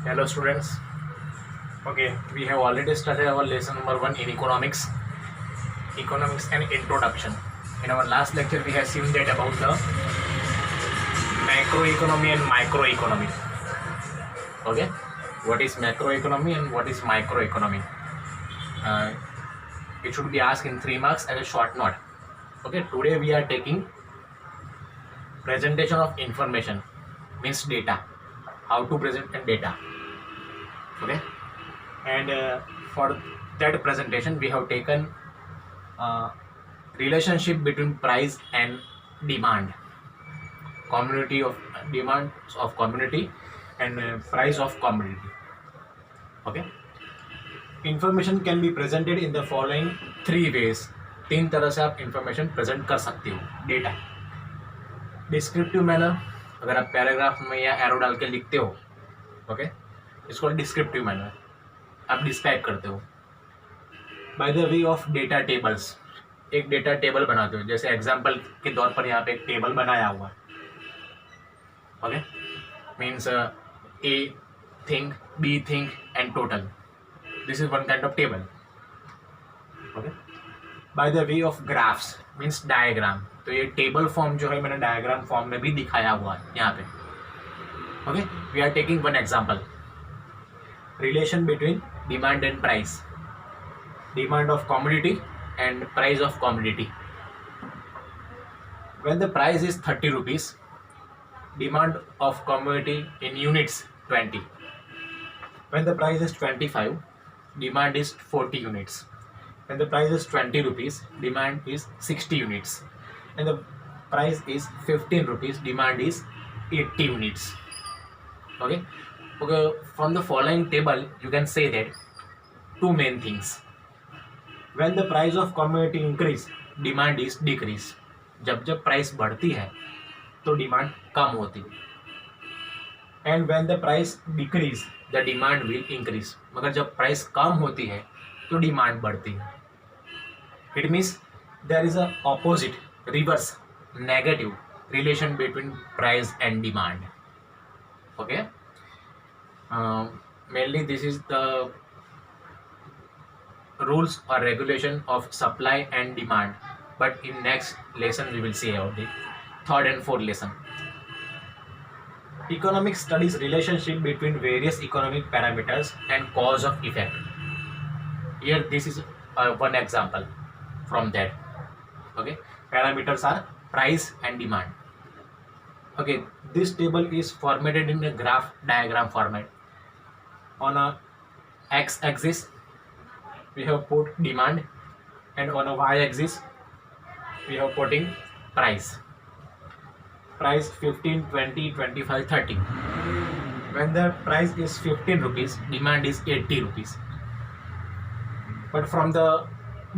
Hello students. Okay, we have already started our lesson number 1 in economics and introduction. In our last lecture we have seen that about the macroeconomy and microeconomy. Okay, what is macroeconomy and what is microeconomy? Uh, it should be asked in 3 marks as a short note. Okay, today we are taking presentation of information, means data, how to present and data. Okay, and for that presentation we have taken uh, relationship between price and demand, community of demand of community, and price of commodity. Okay, information can be presented in the following 3 ways. 3 तरह से आप information present कर सकते हो data. Descriptive manner, अगर आप paragraph में या एरो डाल के लिखते हो, ओके, इसको डिस्क्रिप्टिव मैनर, आप डिस्क्राइब करते हो. By the way of data tables, एक डेटा टेबल बनाते हो. जैसे एग्जांपल के तौर पर यहाँ पे एक टेबल बनाया हुआ है. Okay, means a thing, be thing and total. This is one kind of table. Okay, by the way of graphs means diagram. तो ये टेबल फॉर्म जो है मैंने डायग्राम फॉर्म में भी दिखाया हुआ है यहाँ पे. Okay, we are taking one example. Relation between demand and price, demand of commodity and price of commodity. When the price is 30 rupees, demand of commodity in units 20. When the price is 25, demand is 40 units. When the price is 20 rupees, demand is 60 units. And the price is 15 rupees, demand is 80 units. Okay, from the following table you can say that two main things. When the price of commodity increase, demand is decrease. जब price बढ़ती है तो demand कम होती है. And when the price decrease, the demand will increase. मगर जब price कम होती है तो डिमांड बढ़ती है. It means there is a opposite, reverse, negative relation between price and demand. Okay, mainly this is the rules or regulation of supply and demand, but in next lesson we will see about the third and fourth lesson. Economics studies relationship between various economic parameters and cause of effect. Here this is one example from that. Okay, parameters are price and demand. Okay, this table is formatted in a graph diagram format. On a x-axis we have put demand, and on a y-axis we have putting price. Price 15, 20, 25, 30. When the price is 15 rupees, demand is 80 rupees. But from the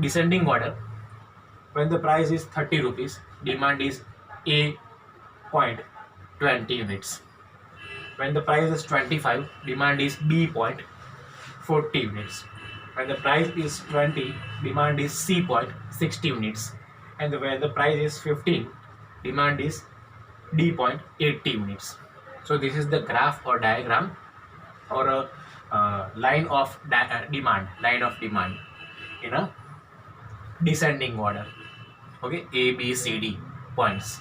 descending order, when the price is 30 rupees, demand is A point 20 units. When the price is 25, demand is B point 40 units. When the price is 20, demand is C point 60 units. And when the price is 15, demand is D point 80 units. So this is the graph or diagram or a line of demand, line of demand in a descending order. Okay, A, B, C, D points.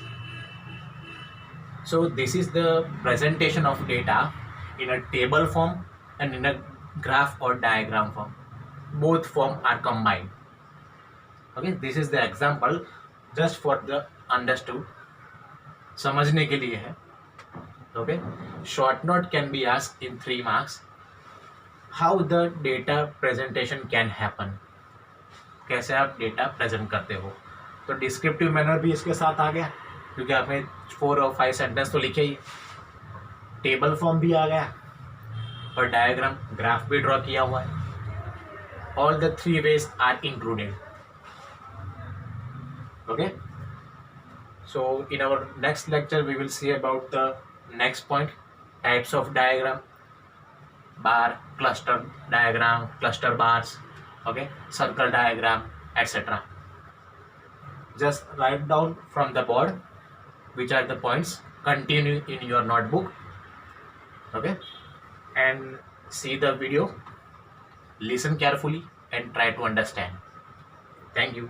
So this is the presentation of data in a table form and in a graph or diagram form. Both form are combined. Okay, this is the example just for the understood, समझने के लिए है. Okay, short note can be asked in 3 marks. How the data presentation can happen, कैसे आप data present करते हो. तो descriptive manner भी इसके साथ आ गया, क्योंकि आपने 4 और 5 सेंटेंस तो लिखे ही. टेबल फॉर्म भी आ गया और डायग्राम ग्राफ भी ड्रॉ किया हुआ है. All the 3 ways are included. Okay, so in our next lecture we will see about the next point, types of diagram, bar, cluster diagram, cluster bars, okay, circle diagram, etc. Just write down from the board which are the points, continue in your notebook. Okay, and see the video, listen carefully and try to understand. Thank you.